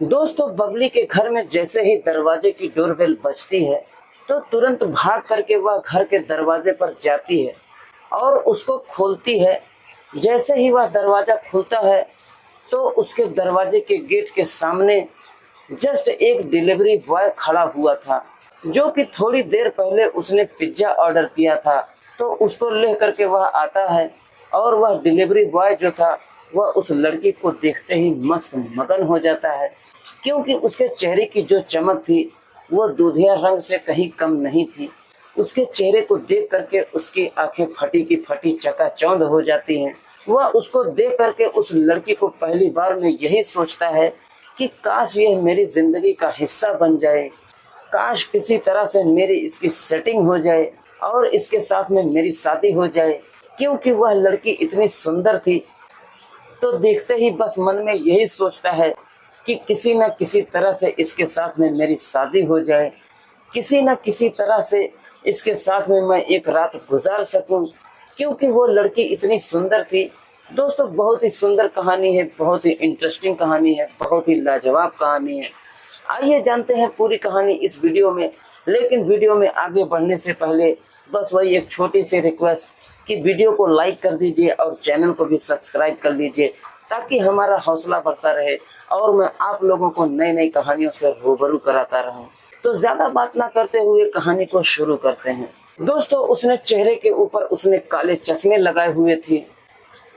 दोस्तों, बबली के घर में जैसे ही दरवाजे की डोरबेल बजती है तो तुरंत भाग करके वह घर के दरवाजे पर जाती है और उसको खोलती है। जैसे ही वह दरवाजा खुलता है तो उसके दरवाजे के गेट के सामने जस्ट एक डिलीवरी बॉय खड़ा हुआ था, जो कि थोड़ी देर पहले उसने पिज्जा ऑर्डर किया था। तो उसको ले करके वह आता है और वह डिलीवरी बॉय जो था वह उस लड़की को देखते ही मस्त मगन हो जाता है, क्योंकि उसके चेहरे की जो चमक थी वो दूधिया रंग से कहीं कम नहीं थी। उसके चेहरे को देख करके उसकी आंखें फटी की फटी चकाचौंध हो जाती हैं। वह उसको देख करके उस लड़की को पहली बार में यही सोचता है कि काश यह मेरी जिंदगी का हिस्सा बन जाए, काश किसी तरह से मेरी इसकी सेटिंग हो जाए और इसके साथ में मेरी शादी हो जाए, क्योंकि वह लड़की इतनी सुंदर थी। तो देखते ही बस मन में यही सोचता है कि किसी न किसी तरह से इसके साथ में मेरी शादी हो जाए, किसी न किसी तरह से इसके साथ में मैं एक रात गुजार सकूं, क्योंकि वो लड़की इतनी सुंदर थी। दोस्तों, बहुत ही सुंदर कहानी है, बहुत ही इंटरेस्टिंग कहानी है, बहुत ही लाजवाब कहानी है। आइए जानते हैं पूरी कहानी इस वीडियो में। लेकिन वीडियो में आगे बढ़ने से पहले बस वही एक छोटी सी रिक्वेस्ट कि वीडियो को लाइक कर दीजिए और चैनल को भी सब्सक्राइब कर लीजिए, ताकि हमारा हौसला बढ़ता रहे और मैं आप लोगों को नई नई कहानियों से रूबरू कराता रहूं। तो ज्यादा बात ना करते हुए कहानी को शुरू करते हैं। दोस्तों, उसने चेहरे के ऊपर उसने काले चश्मे लगाए हुए थे।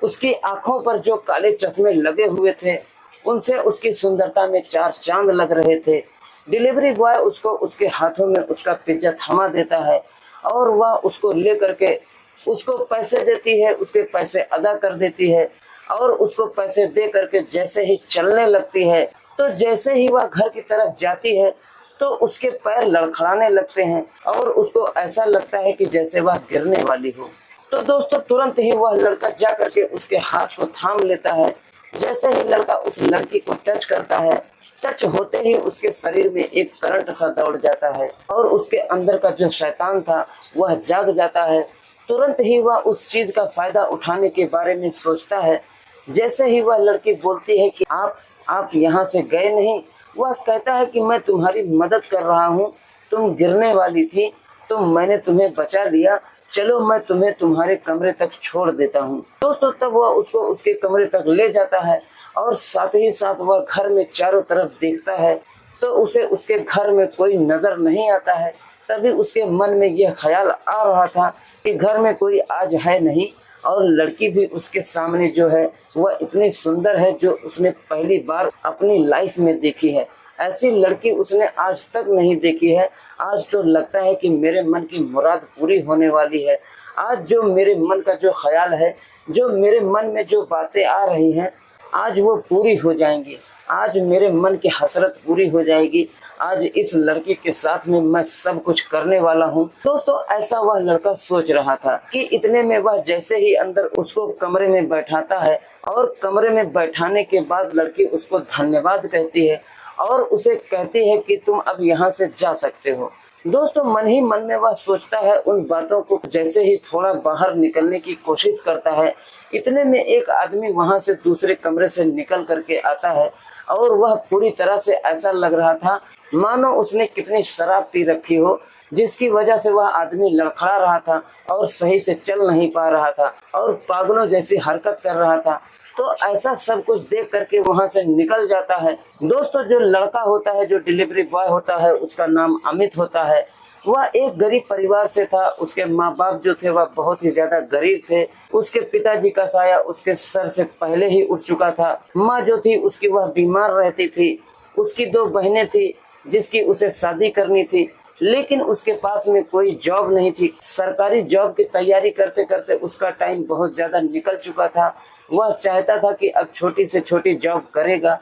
उसकी आंखों पर जो काले चश्मे लगे हुए थे उनसे उसकी सुंदरता में चार चांद लग रहे थे। डिलीवरी बॉय उसको उसके हाथों में उसका पिज्जा थमा देता है और वह उसको ले करके उसको पैसे देती है, उसके पैसे अदा कर देती है और उसको पैसे दे करके जैसे ही चलने लगती है तो जैसे ही वह घर की तरफ जाती है तो उसके पैर लड़खड़ाने लगते हैं और उसको ऐसा लगता है कि जैसे वह गिरने वाली हो। तो दोस्तों, तुरंत ही वह लड़का जा करके उसके हाथ को थाम लेता है। जैसे ही लड़का उस लड़की को टच करता है, टच होते ही उसके शरीर में एक करंट सा दौड़ जाता है और उसके अंदर का जो शैतान था वह जाग जाता है। तुरंत ही वह उस चीज का फायदा उठाने के बारे में सोचता है। जैसे ही वह लड़की बोलती है कि आप यहाँ से गए नहीं, वह कहता है कि मैं तुम्हारी मदद कर रहा हूँ, तुम गिरने वाली थी तो मैंने तुम्हें बचा लिया, चलो मैं तुम्हें तुम्हारे कमरे तक छोड़ देता हूँ। दोस्तों, तब वह उसको उसके कमरे तक ले जाता है और साथ ही साथ वह घर में चारों तरफ देखता है तो उसे उसके घर में कोई नजर नहीं आता है। तभी उसके मन में यह ख्याल आ रहा था कि घर में कोई आज है नहीं और लड़की भी उसके सामने जो है वह इतनी सुंदर है जो उसने पहली बार अपनी लाइफ में देखी है। ऐसी लड़की उसने आज तक नहीं देखी है। आज तो लगता है कि मेरे मन की मुराद पूरी होने वाली है। आज जो मेरे मन का जो ख्याल है, जो मेरे मन में जो बातें आ रही हैं, आज वो पूरी हो जाएंगी। आज मेरे मन की हसरत पूरी हो जाएगी। आज इस लड़की के साथ में मैं सब कुछ करने वाला हूँ। दोस्तों, ऐसा वह लड़का सोच रहा था कि इतने में वह जैसे ही अंदर उसको कमरे में बैठाता है और कमरे में बैठाने के बाद लड़की उसको धन्यवाद कहती है और उसे कहती है कि तुम अब यहाँ से जा सकते हो। दोस्तों, मन ही मन में वह सोचता है उन बातों को। जैसे ही थोड़ा बाहर निकलने की कोशिश करता है, इतने में एक आदमी वहां से दूसरे कमरे से निकल करके आता है और वह पूरी तरह से ऐसा लग रहा था मानो उसने कितनी शराब पी रखी हो, जिसकी वजह से वह आदमी लड़खड़ा रहा था और सही से चल नहीं पा रहा था और पागलों जैसी हरकत कर रहा था। तो ऐसा सब कुछ देख करके वहां से निकल जाता है। दोस्तों, जो लड़का होता है, जो डिलीवरी बॉय होता है, उसका नाम अमित होता है। वह एक गरीब परिवार से था। उसके माँ बाप जो थे वह बहुत ही ज्यादा गरीब थे। उसके पिताजी का साया उसके सर से पहले ही उठ चुका था। माँ जो थी उसकी वह बीमार रहती थी। उसकी दो बहनें थी जिसकी उसे शादी करनी थी, लेकिन उसके पास में कोई जॉब नहीं थी। सरकारी जॉब की तैयारी करते करते उसका टाइम बहुत ज्यादा निकल चुका था। वह चाहता था कि अब छोटी से छोटी जॉब करेगा,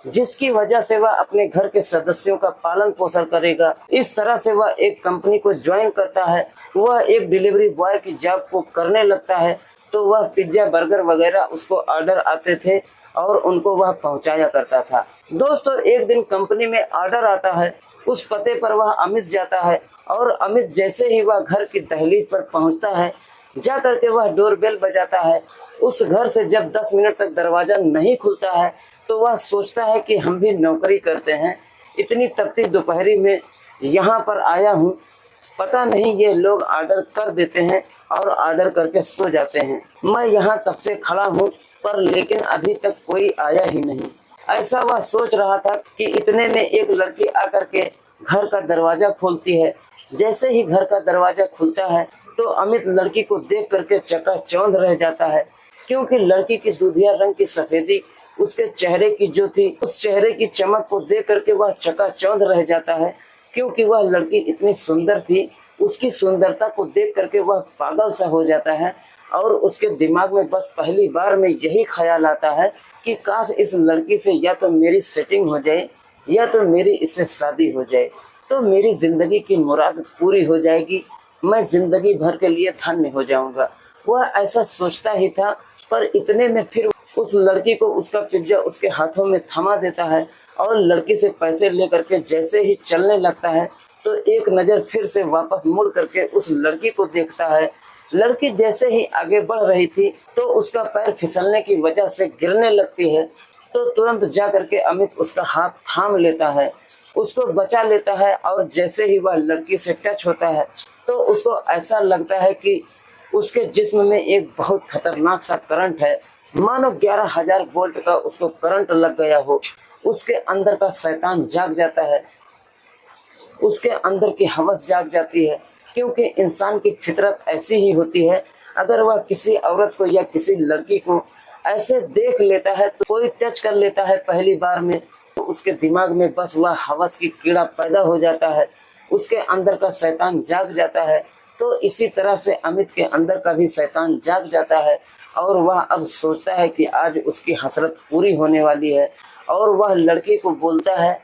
जिसकी वजह से वह अपने घर के सदस्यों का पालन पोषण करेगा। इस तरह से वह एक कंपनी को ज्वाइन करता है। वह एक डिलीवरी बॉय की जॉब को करने लगता है। तो वह पिज्जा बर्गर वगैरह उसको ऑर्डर आते थे और उनको वह पहुंचाया करता था। दोस्तों, एक दिन कंपनी में ऑर्डर आता है। उस पते पर वह अमित जाता है और अमित जैसे ही वह घर की दहलीज पर पहुंचता है, जा करके वह डोरबेल बजाता है। उस घर से जब 10 मिनट तक दरवाजा नहीं खुलता है तो वह सोचता है कि हम भी नौकरी करते हैं, इतनी तपती दोपहरी में यहाँ पर आया हूँ, पता नहीं ये लोग ऑर्डर कर देते हैं और ऑर्डर करके सो जाते हैं। मैं यहाँ तब से खड़ा हूँ पर लेकिन अभी तक कोई आया ही नहीं। ऐसा वह सोच रहा था कि इतने में एक लड़की आकर के घर का दरवाजा खोलती है। जैसे ही घर का दरवाजा खुलता है तो अमित लड़की को देख करके चकाचौंध रह जाता है, क्योंकि लड़की की दूधिया रंग की सफेदी उसके चेहरे की जो थी, उस चेहरे की चमक को देख करके वह चकाचौंध रह जाता है, क्योंकि वह लड़की इतनी सुंदर थी। उसकी सुंदरता को देख करके वह पागल सा हो जाता है और उसके दिमाग में बस पहली बार में यही ख्याल आता है कि काश इस लड़की से या तो मेरी सेटिंग हो जाए या तो मेरी इससे शादी हो जाए, तो मेरी जिंदगी की मुराद पूरी हो जाएगी, मैं जिंदगी भर के लिए धन्य हो जाऊंगा। वह ऐसा सोचता ही था, पर इतने में फिर उस लड़की को उसका पिज्जा उसके हाथों में थमा देता है और लड़की से पैसे लेकर के जैसे ही चलने लगता है तो एक नज़र फिर से वापस मुड़ करके उस लड़की को देखता है। लड़की जैसे ही आगे बढ़ रही थी तो उसका पैर फिसलने की वजह से गिरने लगती है, तो तुरंत जा करके अमित उसका हाथ थाम लेता है, उसको बचा लेता है और जैसे ही वह लड़की से टच होता है तो उसको ऐसा लगता है कि उसके जिस्म में एक बहुत खतरनाक सा करंट है, मानो 11,000 वोल्ट का उसको करंट लग गया हो। उसके अंदर का शैतान जाग जाता है, उसके अंदर की हवस जाग जाती है, क्योंकि इंसान की फितरत ऐसी ही होती है। अगर वह किसी औरत को या किसी लड़की को ऐसे देख लेता है तो कोई टच कर लेता है पहली बार में, तो उसके दिमाग में बस वह हवस की कीड़ा पैदा हो जाता है, उसके अंदर का शैतान जाग जाता है। तो इसी तरह से अमित के अंदर का भी शैतान जाग जाता है और वह अब सोचता है कि आज उसकी हसरत पूरी होने वाली है और वह लड़की को बोलता है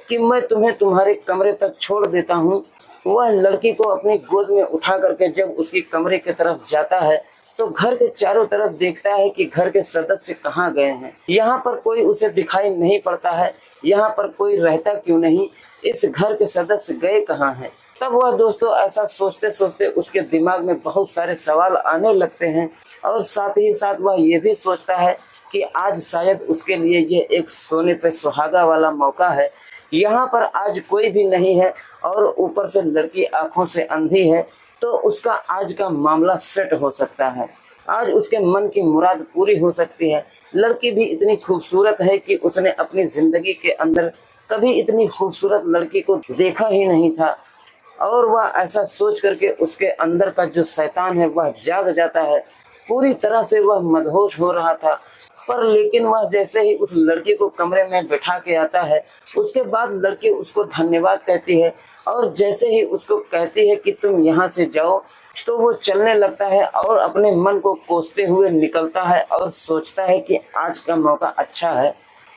कि मैं तुम्हें तुम्हारे कमरे तक छोड़ देता हूँ। वह लड़की को अपनी गोद में उठा करके जब उसकी कमरे की तरफ जाता है तो घर के चारों तरफ देखता है कि घर के सदस्य कहाँ गए हैं, यहाँ पर कोई उसे दिखाई नहीं पड़ता है, यहाँ पर कोई रहता क्यों नहीं, इस घर के सदस्य गए कहाँ हैं। तब वह दोस्तों ऐसा सोचते सोचते उसके दिमाग में बहुत सारे सवाल आने लगते हैं और साथ ही साथ वह ये भी सोचता है कि आज शायद उसके लिए ये एक सोने पे सुहागा वाला मौका है। यहाँ पर आज कोई भी नहीं है और ऊपर से लड़की आंखों से अंधी है, तो उसका आज का मामला सेट हो सकता है, आज उसके मन की मुराद पूरी हो सकती है। लड़की भी इतनी खूबसूरत है कि उसने अपनी जिंदगी के अंदर कभी इतनी खूबसूरत लड़की को देखा ही नहीं था और वह ऐसा सोच करके उसके अंदर का जो शैतान है वह जाग जाता है। पूरी तरह से वह मदहोश हो रहा था, पर लेकिन वह जैसे ही उस लड़की को कमरे में बैठा के आता है उसके बाद लड़की उसको धन्यवाद कहती है और जैसे ही उसको कहती है कि तुम यहाँ से जाओ, तो वो चलने लगता है और अपने मन को कोसते हुए निकलता है और सोचता है कि आज का मौका अच्छा है,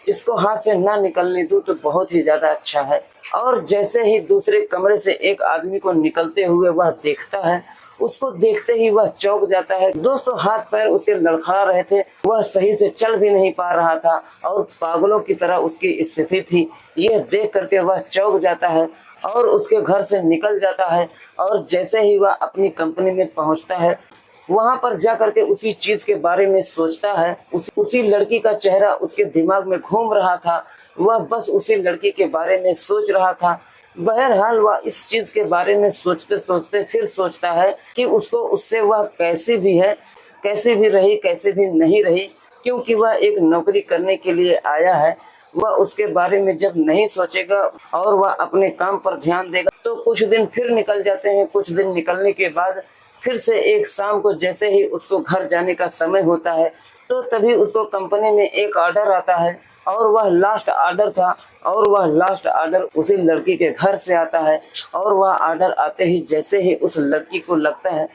इसको हाथ से ना निकलने दूं तो बहुत ही ज्यादा अच्छा है। और जैसे ही दूसरे कमरे से एक आदमी को निकलते हुए वह देखता है, उसको देखते ही वह चौंक जाता है। दोस्तों हाथ पैर उसके लड़खड़ा रहे थे, वह सही से चल भी नहीं पा रहा था और पागलों की तरह उसकी स्थिति थी। यह देख करके वह चौंक जाता है और उसके घर से निकल जाता है और जैसे ही वह अपनी कंपनी में पहुंचता है वहां पर जा करके उसी चीज के बारे में सोचता है। उसी लड़की का चेहरा उसके दिमाग में घूम रहा था, वह बस उसी लड़की के बारे में सोच रहा था। बहरहाल वह इस चीज के बारे में सोचते सोचते फिर सोचता है कि उसको उससे वह कैसी भी है, कैसी भी रही, कैसी भी नहीं रही, क्योंकि वह एक नौकरी करने के लिए आया है। वह उसके बारे में जब नहीं सोचेगा और वह अपने काम पर ध्यान देगा तो कुछ दिन फिर निकल जाते हैं। कुछ दिन निकलने के बाद फिर से एक शाम को जैसे ही उसको घर जाने का समय होता है तो तभी उसको कंपनी में एक ऑर्डर आता है और वह लास्ट ऑर्डर था और वह लास्ट ऑर्डर उसी लड़की के घर से आता है। और वह ऑर्डर आते ही जैसे ही उस लड़की को लगता है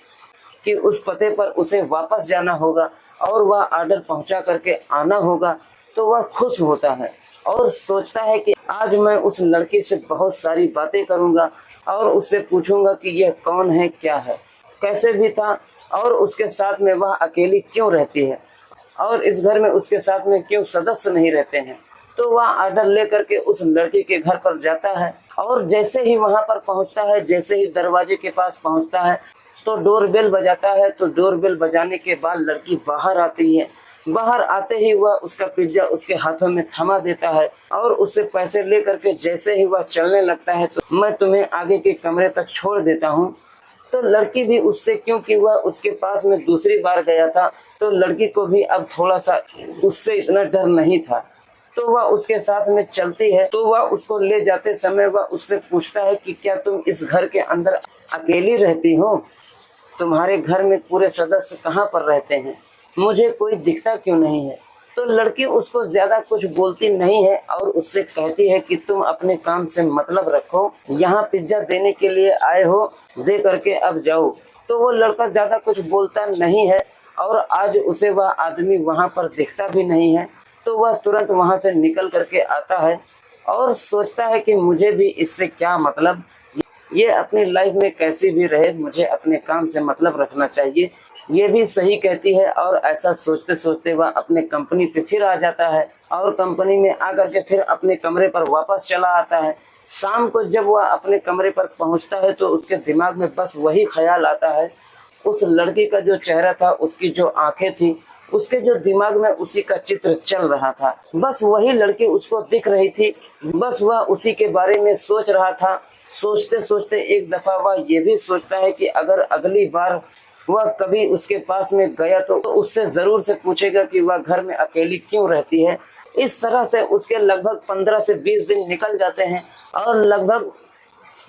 कि उस पते पर उसे वापस जाना होगा और वह ऑर्डर पहुंचा करके आना होगा, तो वह खुश होता है और सोचता है कि आज मैं उस लड़की से बहुत सारी बातें करूंगा और उससे पूछूंगा कि यह कौन है, क्या है, कैसे भी था और उसके साथ में वह अकेली क्यों रहती है और इस घर में उसके साथ में क्यों सदस्य नहीं रहते हैं। तो वह ऑर्डर लेकर के उस लड़की के घर पर जाता है और जैसे ही वहां पर पहुंचता है, जैसे ही दरवाजे के पास पहुंचता है तो डोरबेल बजाता है। तो डोरबेल बजाने के बाद लड़की बाहर आती है बाहर आते ही वह उसका पिज्जा उसके हाथों में थमा देता है और उससे पैसे ले करके जैसे ही वह चलने लगता है तो मैं तुम्हें आगे के कमरे तक छोड़ देता हूँ। तो लड़की भी उससे, क्योंकि वह उसके पास में दूसरी बार गया था, तो लड़की को भी अब थोड़ा सा उससे इतना डर नहीं था, तो वह उसके साथ में चलती है। तो वह उसको ले जाते समय वह उससे पूछता है कि क्या तुम इस घर के अंदर अकेली रहती हो? तुम्हारे घर में पूरे सदस्य कहाँ पर रहते हैं? मुझे कोई दिखता क्यों नहीं है? तो लड़की उसको ज्यादा कुछ बोलती नहीं है और उससे कहती है कि तुम अपने काम से मतलब रखो, यहाँ पिज्जा देने के लिए आए हो, दे करके अब जाओ। तो वो लड़का ज्यादा कुछ बोलता नहीं है और आज उसे वह आदमी वहाँ पर दिखता भी नहीं है। तो वह तुरंत वहाँ से निकल करके आता है और सोचता है कि मुझे भी इससे क्या मतलब, ये अपनी लाइफ में कैसी भी रहे, मुझे अपने काम से मतलब रखना चाहिए। ये भी सही कहती है और ऐसा सोचते सोचते वह अपने कंपनी पे फिर आ जाता है और कंपनी में आकर के फिर अपने कमरे पर वापस चला आता है। शाम को जब वह अपने कमरे पर पहुंचता है तो उसके दिमाग में बस वही ख्याल आता है, उस लड़की का जो चेहरा था, उसकी जो आंखें थी, उसके जो दिमाग में उसी का चित्र चल रहा था। बस वही लड़की उसको दिख रही थी, बस वह उसी के बारे में सोच रहा था। सोचते सोचते एक दफा वह ये भी सोचता है कि अगर अगली बार वह कभी उसके पास में गया तो उससे जरूर से पूछेगा कि वह घर में अकेली क्यों रहती है। इस तरह से उसके लगभग 15 से 20 दिन निकल जाते हैं और लगभग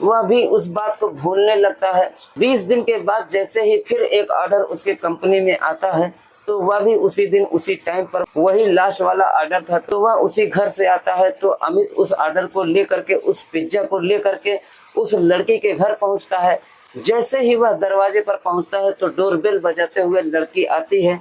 वह भी उस बात को भूलने लगता है। 20 दिन के बाद जैसे ही फिर एक ऑर्डर उसके कंपनी में आता है तो वह भी उसी दिन उसी टाइम पर वही लास्ट वाला ऑर्डर था, तो वह उसी घर से आता है। तो अमित उस ऑर्डर को लेकर के, उस पिज्जा को लेकर के उस लड़की के घर पहुंचता है। जैसे ही वह दरवाजे पर पहुंचता है तो डोरबेल बजाते हुए लड़की आती है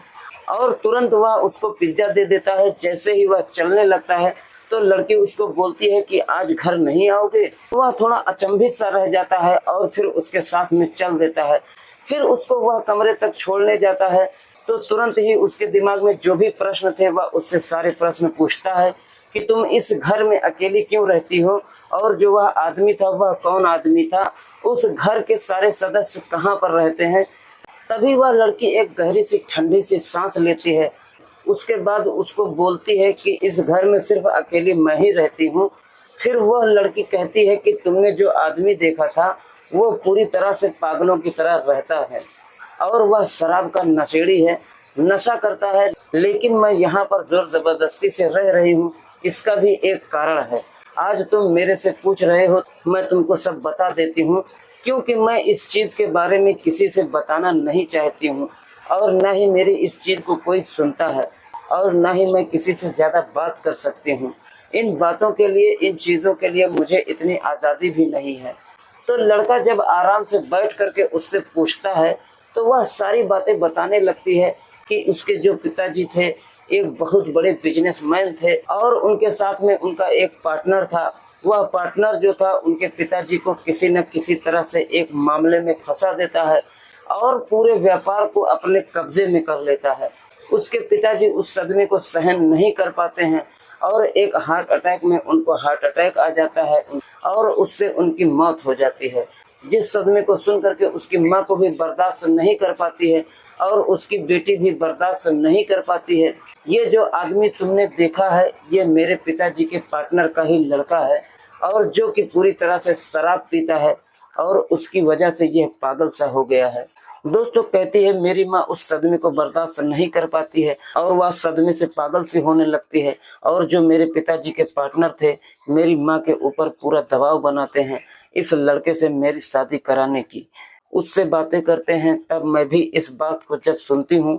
और तुरंत वह उसको पिज्जा दे देता है। जैसे ही वह चलने लगता है तो लड़की उसको बोलती है कि आज घर नहीं आओगे। वह थोड़ा अचंभित सा रह जाता है और फिर उसके साथ में चल देता है। फिर उसको वह कमरे तक छोड़ने जाता है तो तुरंत ही उसके दिमाग में जो भी प्रश्न थे वह उससे सारे प्रश्न पूछता है कि तुम इस घर में अकेली क्यों रहती हो, और जो वह आदमी था वह कौन आदमी था, उस घर के सारे सदस्य कहाँ पर रहते हैं। तभी वह लड़की एक गहरी सी ठंडी सी सांस लेती है। उसके बाद उसको बोलती है कि इस घर में सिर्फ अकेली मैं ही रहती हूँ। फिर वह लड़की कहती है कि तुमने जो आदमी देखा था वो पूरी तरह से पागलों की तरह रहता है और वह शराब का नशेड़ी है, नशा करता है, लेकिन मैं यहाँ पर जोर जबरदस्ती से रह रही हूँ, इसका भी एक कारण है। आज तुम मेरे से पूछ रहे हो, मैं तुमको सब बता देती हूँ, क्योंकि मैं इस चीज के बारे में किसी से बताना नहीं चाहती हूँ और न ही मेरी इस चीज को कोई सुनता है और न ही मैं किसी से ज्यादा बात कर सकती हूँ। इन बातों के लिए, इन चीजों के लिए मुझे इतनी आजादी भी नहीं है। तो लड़का जब आराम से बैठ करके उससे पूछता है तो वह सारी बातें बताने लगती है कि उसके जो पिताजी थे एक बहुत बड़े बिजनेसमैन थे और उनके साथ में उनका एक पार्टनर था। वह पार्टनर जो था उनके पिताजी को किसी न किसी तरह से एक मामले में फंसा देता है और पूरे व्यापार को अपने कब्जे में कर लेता है। उसके पिताजी उस सदमे को सहन नहीं कर पाते हैं और एक हार्ट अटैक में उनको हार्ट अटैक आ जाता है और उससे उनकी मौत हो जाती है। जिस सदमे को सुन करके उसकी माँ को भी बर्दाश्त नहीं कर पाती है और उसकी बेटी भी बर्दाश्त नहीं कर पाती है। ये जो आदमी तुमने देखा है ये मेरे पिताजी के पार्टनर का ही लड़का है और जो कि पूरी तरह से शराब पीता है और उसकी वजह से यह पागल सा हो गया है। दोस्तों, कहती है मेरी माँ उस सदमे को बर्दाश्त नहीं कर पाती है और वह सदमे से पागल सी होने लगती है और जो मेरे पिताजी के पार्टनर थे मेरी माँ के ऊपर पूरा दबाव बनाते हैं इस लड़के से मेरी शादी कराने की। उससे बातें करते हैं। तब मैं भी इस बात को जब सुनती हूँ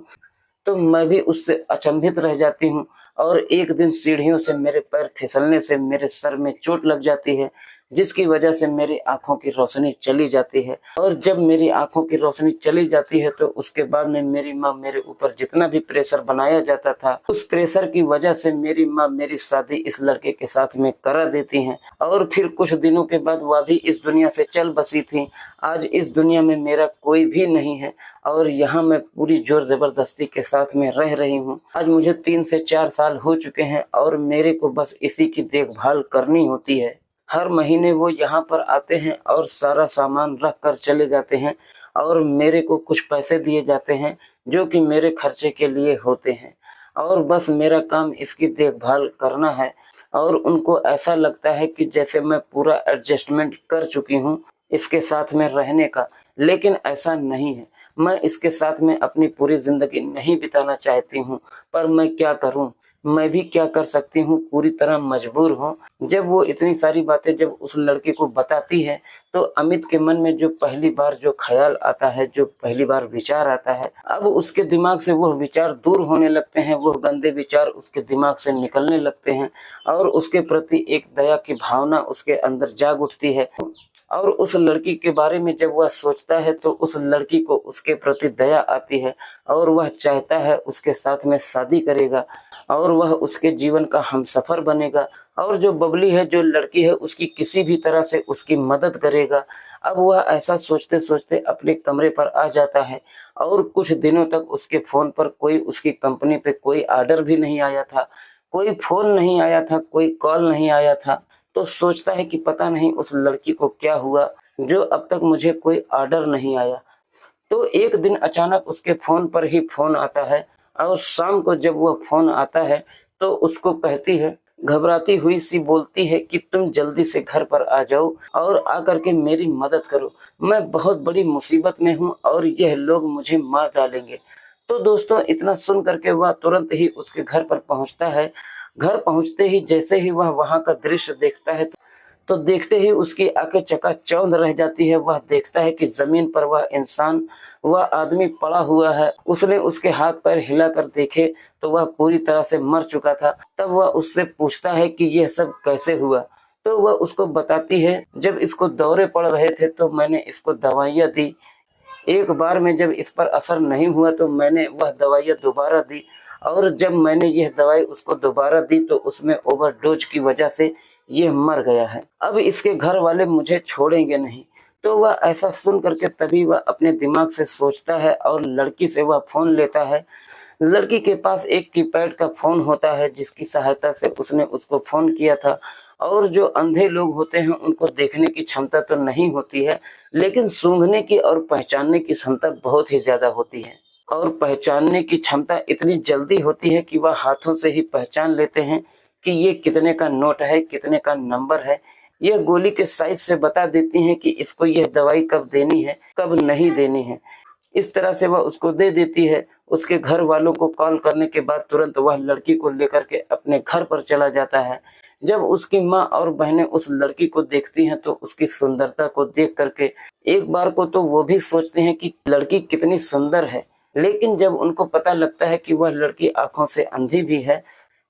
तो मैं भी उससे अचंभित रह जाती हूँ और एक दिन सीढ़ियों से मेरे पैर फिसलने से मेरे सर में चोट लग जाती है, जिसकी वजह से मेरी आंखों की रोशनी चली जाती है। और जब मेरी आंखों की रोशनी चली जाती है तो उसके बाद में मेरी माँ मेरे ऊपर जितना भी प्रेशर बनाया जाता था उस प्रेशर की वजह से मेरी माँ मेरी शादी इस लड़के के साथ में करा देती हैं और फिर कुछ दिनों के बाद वह भी इस दुनिया से चल बसी थी। आज इस दुनिया में मेरा कोई भी नहीं है और यहाँ मैं पूरी जोर जबरदस्ती के साथ में रह रही हूँ। आज मुझे 3 से 4 साल हो चुके हैं और मेरे को बस इसी की देखभाल करनी होती है। हर महीने वो यहाँ पर आते हैं और सारा सामान रख कर चले जाते हैं और मेरे को कुछ पैसे दिए जाते हैं जो कि मेरे खर्चे के लिए होते हैं। और बस मेरा काम इसकी देखभाल करना है। और उनको ऐसा लगता है कि जैसे मैं पूरा एडजस्टमेंट कर चुकी हूँ इसके साथ में रहने का, लेकिन ऐसा नहीं है। मैं इसके साथ में अपनी पूरी जिंदगी नहीं बिताना चाहती हूँ, पर मैं क्या करूँ, मैं भी क्या कर सकती हूँ, पूरी तरह मजबूर हूँ। जब वो इतनी सारी बातें जब उस लड़के को बताती है तो अमित के मन में जो पहली बार जो ख्याल आता है, जो पहली बार विचार आता है, अब उसके दिमाग से वो विचार दूर होने लगते हैं, वो गंदे विचार उसके दिमाग से निकलने लगते हैं और उसके प्रति एक दया की भावना उसके अंदर जाग उठती है। और उस लड़की के बारे में जब वह सोचता है तो उस लड़की को उसके प्रति दया आती है और वह चाहता है उसके साथ में शादी करेगा और वह उसके जीवन का हमसफर बनेगा। और जो बबली है, जो लड़की है, उसकी किसी भी तरह से उसकी मदद करेगा। अब वह ऐसा सोचते सोचते अपने कमरे पर आ जाता है और कुछ दिनों तक उसके फोन पर कोई, उसकी कंपनी पे कोई ऑर्डर भी नहीं आया था, कोई फोन नहीं आया था, कोई कॉल नहीं आया था। तो सोचता है कि पता नहीं उस लड़की को क्या हुआ जो अब तक मुझे कोई ऑर्डर नहीं आया। तो एक दिन अचानक उसके फोन पर ही फोन आता है और शाम को जब वह फोन आता है तो उसको कहती है, घबराती हुई सी बोलती है कि तुम जल्दी से घर पर आ जाओ और आकर के मेरी मदद करो, मैं बहुत बड़ी मुसीबत में हूँ और यह लोग मुझे मार डालेंगे। तो दोस्तों, इतना सुन करके वह तुरंत ही उसके घर पर पहुंचता है। घर पहुंचते ही जैसे ही वह वहां का दृश्य देखता है तो देखते ही उसकी आंखें चकाचौंध रह जाती है। वह देखता है कि जमीन पर वह इंसान, वह आदमी पड़ा हुआ है। उसने उसके हाथ पैर हिलाकर देखे तो वह पूरी तरह से मर चुका था। तब वह उससे पूछता है कि यह सब कैसे हुआ। तो वह उसको बताती है, जब इसको दौरे पड़ रहे थे तो मैंने इसको दवाइयाँ दी, एक बार में जब इस पर असर नहीं हुआ तो मैंने वह दवाइयाँ दोबारा दी और जब मैंने यह दवाई उसको दोबारा दी तो उसमें ओवरडोज की वजह से यह मर गया है। अब इसके घर वाले मुझे छोड़ेंगे नहीं। तो वह ऐसा सुन करके तभी वह अपने दिमाग से सोचता है और लड़की से वह फोन लेता है। लड़की के पास एक कीपैड का फोन होता है जिसकी सहायता से उसने उसको फोन किया था। और जो अंधे लोग होते हैं उनको देखने की क्षमता तो नहीं होती है, लेकिन सूंघने की और पहचानने की क्षमता बहुत ही ज्यादा होती है। और पहचानने की क्षमता इतनी जल्दी होती है कि वह हाथों से ही पहचान लेते हैं कि ये कितने का नोट है, कितने का नंबर है। यह गोली के साइज से बता देती हैं कि इसको यह दवाई कब देनी है, कब नहीं देनी है। इस तरह से वह उसको दे देती है। उसके घर वालों को कॉल करने के बाद तुरंत वह लड़की को लेकर के अपने घर पर चला जाता है। जब उसकी माँ और बहनें उस लड़की को देखती हैं तो उसकी सुंदरता को देख करके एक बार को तो वो भी सोचते हैं कि लड़की कितनी सुंदर है, लेकिन जब उनको पता लगता है कि वह लड़की आंखों से अंधी भी है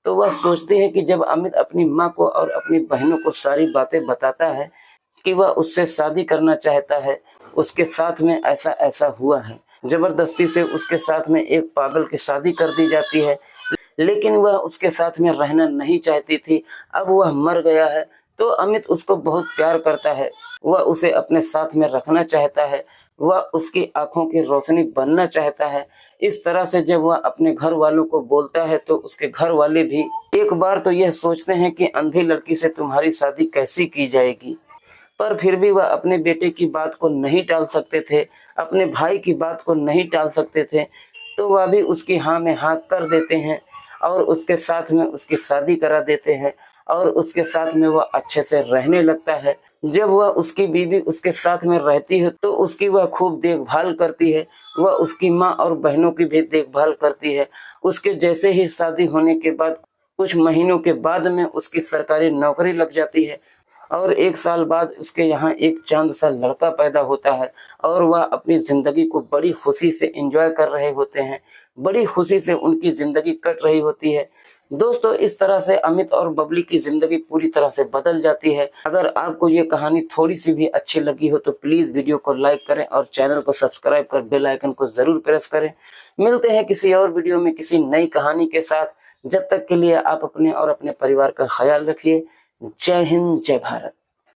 तो वह सोचते हैं कि जब अमित अपनी माँ को और अपनी बहनों को सारी बातें बताता है कि वह उससे शादी करना चाहता है, उसके साथ में ऐसा ऐसा हुआ है, जबरदस्ती से उसके साथ में एक पागल की शादी कर दी जाती है, लेकिन वह उसके साथ में रहना नहीं चाहती थी। अब वह मर गया है तो अमित उसको बहुत प्यार करता है, वह उसे अपने साथ में रखना चाहता है, वह उसकी आंखों की रोशनी बनना चाहता है। इस तरह से जब वह अपने घर वालों को बोलता है तो उसके घर वाले भी एक बार तो यह सोचते हैं कि अंधी लड़की से तुम्हारी शादी कैसी की जाएगी, पर फिर भी वह अपने बेटे की बात को नहीं टाल सकते थे, अपने भाई की बात को नहीं टाल सकते थे। तो वह भी उसकी हाँ में हाँ कर देते हैं और उसके साथ में उसकी शादी करा देते हैं और उसके साथ में वह अच्छे से रहने लगता है। जब वह उसकी बीवी उसके साथ में रहती है तो उसकी वह खूब देखभाल करती है, वह उसकी माँ और बहनों की भी देखभाल करती है। उसके जैसे ही शादी होने के बाद कुछ महीनों के बाद में उसकी सरकारी नौकरी लग जाती है और 1 साल बाद उसके यहाँ एक चांद सा लड़का पैदा होता है और वह अपनी जिंदगी को बड़ी खुशी से एंजॉय कर रहे होते हैं, बड़ी खुशी से उनकी जिंदगी कट रही होती है। दोस्तों, इस तरह से अमित और बबली की जिंदगी पूरी तरह से बदल जाती है। अगर आपको ये कहानी थोड़ी सी भी अच्छी लगी हो तो प्लीज वीडियो को लाइक करें और चैनल को सब्सक्राइब कर बेल आइकन को जरूर प्रेस करें। मिलते हैं किसी और वीडियो में किसी नई कहानी के साथ। जब तक के लिए आप अपने और अपने परिवार का ख्याल रखिए। जय हिंद, जय भारत।